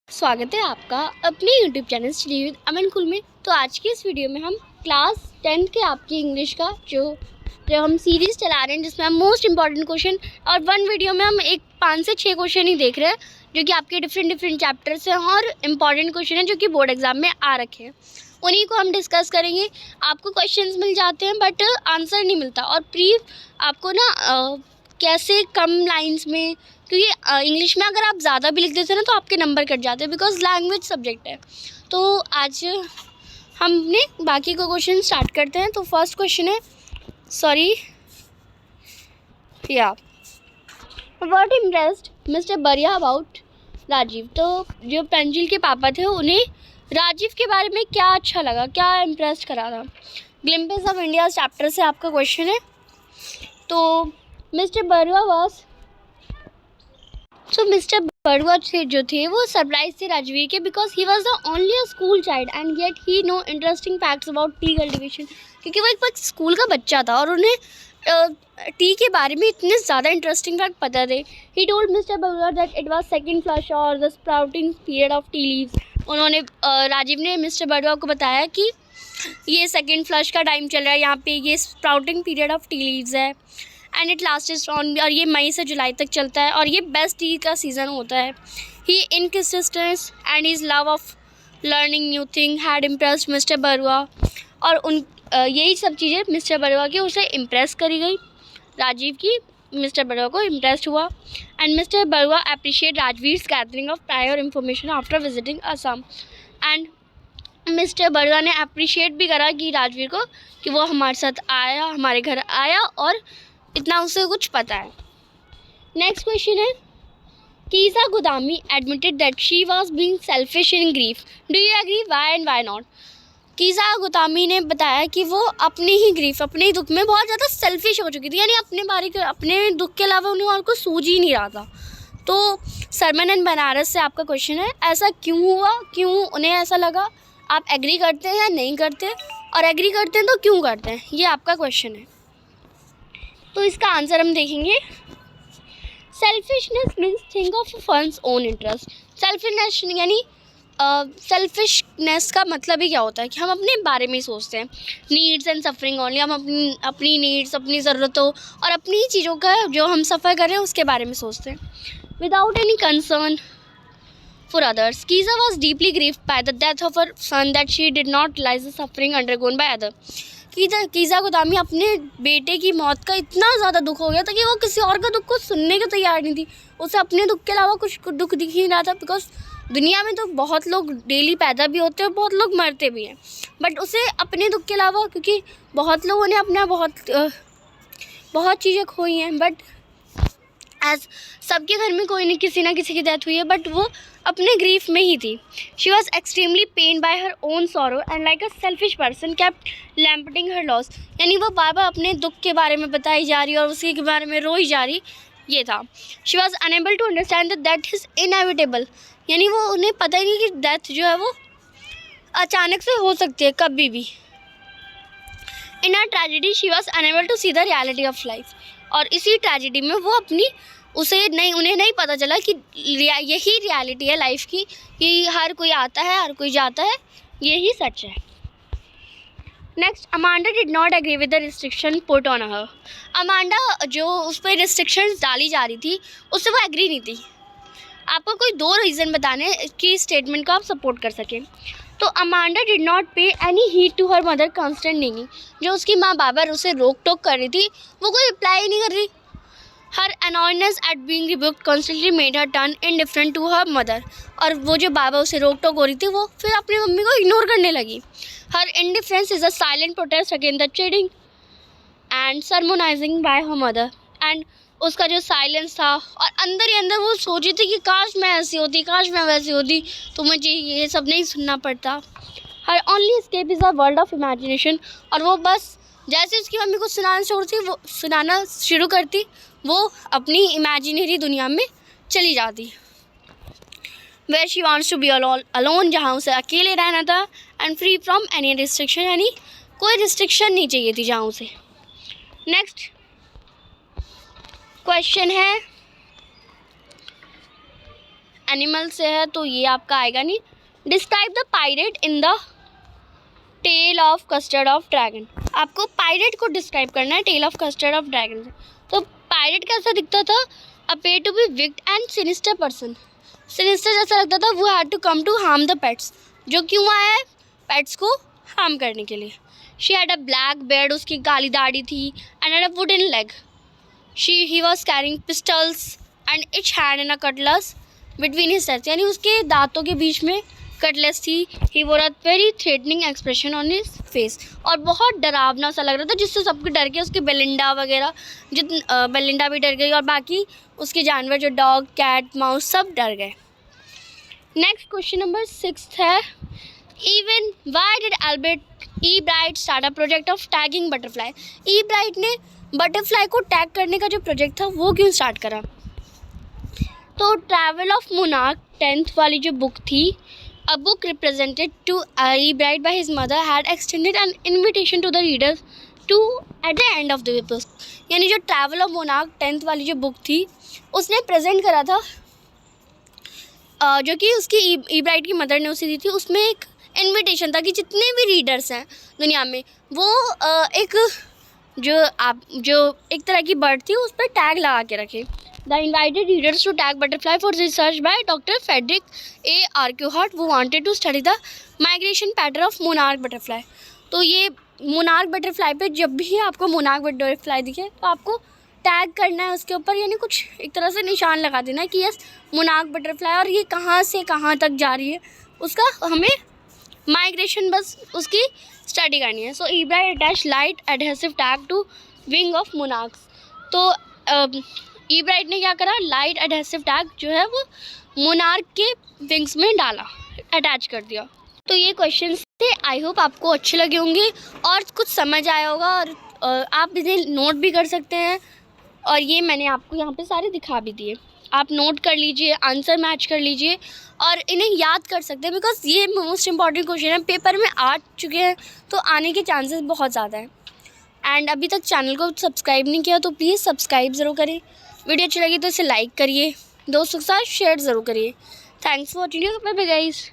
स्वागत है आपका अपने YouTube चैनल स्टडी विद अमन कुल में। तो आज की इस वीडियो में हम क्लास 10 के आपकी इंग्लिश का जो हम सीरीज़ चला रहे हैं, जिसमें हम मोस्ट इंपॉर्टेंट क्वेश्चन और वन वीडियो में हम 5 से 6 क्वेश्चन ही देख रहे हैं, जो कि आपके डिफरेंट चैप्टर्स हैं और इम्पॉर्टेंट क्वेश्चन हैं जो कि बोर्ड एग्जाम में आ रखे हैं। उन्हीं को हम डिस्कस करेंगे। आपको क्वेश्चंस मिल जाते हैं बट आंसर नहीं मिलता, और आपको ना कैसे कम लाइंस में, क्योंकि इंग्लिश में अगर आप ज़्यादा भी लिख देते हैं ना तो आपके नंबर कट जाते हैं, बिकॉज लैंग्वेज सब्जेक्ट है। तो आज हमने बाकी को क्वेश्चन स्टार्ट करते हैं। तो फर्स्ट क्वेश्चन है, व्हाट इम्प्रेस्ड मिस्टर बरिया अबाउट राजीव। तो जो पेंजिल के पापा थे उन्हें राजीव के बारे में क्या अच्छा लगा, क्या इम्प्रेस करा था। ग्लिम्पस ऑफ इंडिया चैप्टर से आपका क्वेश्चन है। तो मिस्टर बरुआ जो थे वो सरप्राइज थे राजवीर के, because he was the only school child and yet he know interesting facts about tea cultivation. क्योंकि वो एक स्कूल का बच्चा था और उन्हें टी के बारे में इतने ज़्यादा इंटरेस्टिंग फैक्ट पता थे। He told mister Barua that it was second flush और the sprouting period of tea leaves. Rajiv ने मिस्टर बरुआ को बताया कि ये सेकंड फ्लश का टाइम चल रहा है, यहाँ पे ये sprouting period of tea leaves है एंड इट लास्टेड ऑन, और ये मई से जुलाई तक चलता है और ये बेस्ट टी का सीज़न होता है। He inconsistence and his love of learning new thing had impressed mister Barua. और यही सब चीज़ें मिस्टर बरुआ की उसे इम्प्रेस करी गई, राजीव की मिस्टर बरुआ को इम्प्रेस हुआ। And mister Barua appreciate Rajveer's gathering of prior information after visiting Assam. And mister Barua ने अप्रिशिएट भी करा कि राजवीर को, कि वो हमारे साथ आया, हमारे घर आया और इतना उसे कुछ पता है। नेक्स्ट क्वेश्चन है, Kisa Gotami admitted that she was being selfish in grief. Do you agree, why and why not. Kisa Gotami ने बताया कि वो अपने ही दुख में बहुत ज़्यादा सेल्फिश हो चुकी थी, यानी अपने दुख के अलावा उन्हें और कुछ सूझ ही नहीं रहा था। तो सरमन एंड बनारस से आपका क्वेश्चन है, ऐसा क्यों हुआ, क्यों उन्हें ऐसा लगा। आप एग्री करते हैं या नहीं करते, और एग्री करते हैं तो क्यों करते हैं, ये आपका क्वेश्चन है। तो इसका आंसर हम देखेंगे। Selfishness means think of one's own interest. Selfishness का मतलब ही क्या होता है कि हम अपने बारे में ही सोचते हैं। नीड्स एंड सफरिंग ओनली, हम अपनी नीड्स, अपनी ज़रूरतों और अपनी चीज़ों का जो हम सफ़र कर रहे हैं उसके बारे में सोचते हैं, without any concern for others. Kiza was deeply grieved by the death of her son that she did not realize the suffering undergone by others. कीज़ा गोदामी अपने बेटे की मौत का इतना ज़्यादा दुख हो गया था कि वो किसी और का दुख को सुनने को तैयार नहीं थी। उसे अपने दुख के अलावा कुछ दुख दिख ही नहीं रहा था, बिकॉज दुनिया में तो बहुत लोग डेली पैदा भी होते हैं और बहुत लोग मरते भी हैं, बट उसे अपने दुख के अलावा, क्योंकि बहुत लोगों ने अपना बहुत चीज़ें खोई हैं, बट एज सबके घर में कोई नहीं, किसी ना किसी की डेथ हुई है, बट वो अपने ग्रीफ में ही थी। She was extremely pain by her own sorrow and like a selfish person kept lamenting her loss. यानी वो बार बार अपने दुख के बारे में बताई जा रही और उसी के बारे में रोई जा रही, ये था। She was unable to understand that death is inevitable, यानी वो उन्हें पता ही नहीं कि डेथ जो है वो अचानक से हो सकती है कभी भी। In a tragedy she was unable to see the reality of life, और इसी ट्रेजिडी में वो उन्हें नहीं पता चला कि यही रियलिटी है लाइफ की, कि हर कोई आता है, हर कोई जाता है, यही सच है। Next, Amanda did not agree with the restriction put on her. Amanda जो उस पर रिस्ट्रिक्शंस डाली जा रही थी उससे वो एग्री नहीं थी। आपको कोई 2 रीज़न बताने कि स्टेटमेंट को आप सपोर्ट कर सकें। तो Amanda did not pay any heed to her mother constant nagging. जो उसकी माँ बार उसे रोक टोक कर रही थी, वो कोई रिप्लाई ही नहीं कर रही। हर annoyance at being rebuked constantly made her turn indifferent to her mother. और वो जो बाबा उसे रोक टोक हो रही थी, वो फिर अपनी मम्मी को इग्नोर करने लगी। Her indifference is a silent protest against the cheating and sermonizing by her mother. And उसका जो साइलेंस था, और अंदर ही अंदर वो सोची थी कि काश मैं ऐसी होती, काश मैं वैसी होती, तो मुझे ये सब नहीं सुनना पड़ता। Her only escape is a world of imagination. और वो बस जैसे उसकी मम्मी को सुनाना शुरू करती, वो अपनी इमेजिनरी दुनिया में चली जाती। Where she wants to be alone, जहाँ उसे अकेले रहना था, and free from any restriction, यानी कोई रिस्ट्रिक्शन नहीं चाहिए थी जहाँ उसे। नेक्स्ट क्वेश्चन है, एनिमल से है तो ये आपका आएगा नहीं। Describe the pirate in the tale of custard of dragon. आपको पायरेट को डिस्क्राइब करना है tale of custard of dragon से। तो पायरेट कैसा दिखता था? Appear to be wicked and sinister person. Sinister जैसा लगता था। वो had to come to harm the pets. जो क्यों आया है? पेट्स को हार्म करने के लिए। She had a black bed, उसकी काली दाढ़ी थी, and had a wooden leg. He was carrying pistols and each hand and a cutlets between his teeth. यानी उसके दांतों के बीच में कटलेस थी। ही वोर a very threatening expression on his face. और बहुत डरावना सा लग रहा था, जिससे सबके डर के उसकी बेलिंडा वगैरह बेलिंडा भी डर गई और बाकी उसके जानवर जो डॉग, कैट, माउस सब डर गए। नेक्स्ट क्वेश्चन नंबर 6 है, even why did Albert E bright start a project of tagging butterfly. E bright ने बटरफ्लाई को टैग करने का जो प्रोजेक्ट था वो क्यों स्टार्ट करा? तो ट्रैवल ऑफ मोनार्क 10th वाली जो बुक थी, a book represented to E. Bright by his mother had extended an invitation to the readers to at the end of the book। यानी जो ट्रैवल ऑफ मोनार्क 10th वाली जो book थी उसने present करा था, जो कि उसकी ई ब्राइट की मदर ने उसे दी थी। उसमें एक इनविटेशन था कि जितने भी रीडर्स हैं दुनिया में वो एक एक तरह की बर्ड थी उस पर टैग लगा के रखे। The invited readers to tag butterfly for research by Dr. Frederick A. Urquhart, who wanted to study the migration pattern of monarch butterfly। तो ये monarch butterfly पे जब भी आपको monarch butterfly दिखे तो आपको टैग करना है उसके ऊपर, यानी कुछ एक तरह से निशान लगा देना है कि यस monarch butterfly और ये कहाँ से कहाँ तक जा रही है, उसका हमें माइग्रेशन बस उसकी स्टडी करनी है। So Ebright attach light adhesive tag to wing of monarchs. तो ई ब्राइट ने क्या करा? लाइट एडहेसिव टैग जो है वो मोनार्क के विंग्स में डाला, अटैच कर दिया। तो ये क्वेश्चंस थे, आई होप आपको अच्छे लगे होंगे और कुछ समझ आया होगा और आप इन्हें नोट भी कर सकते हैं। और ये मैंने आपको यहाँ पे सारे दिखा भी दिए, आप नोट कर लीजिए, आंसर मैच कर लीजिए और इन्हें याद कर सकते हैं, बिकॉज ये मोस्ट इंपॉर्टेंट क्वेश्चन है, पेपर में आ चुके हैं तो आने के चांसेस बहुत ज़्यादा हैं। एंड अभी तक चैनल को सब्सक्राइब नहीं किया तो प्लीज़ सब्सक्राइब ज़रूर करें। वीडियो अच्छी लगी तो इसे लाइक करिए, दोस्तों के साथ शेयर ज़रूर करिए। Thanks for watching, bye bye guys.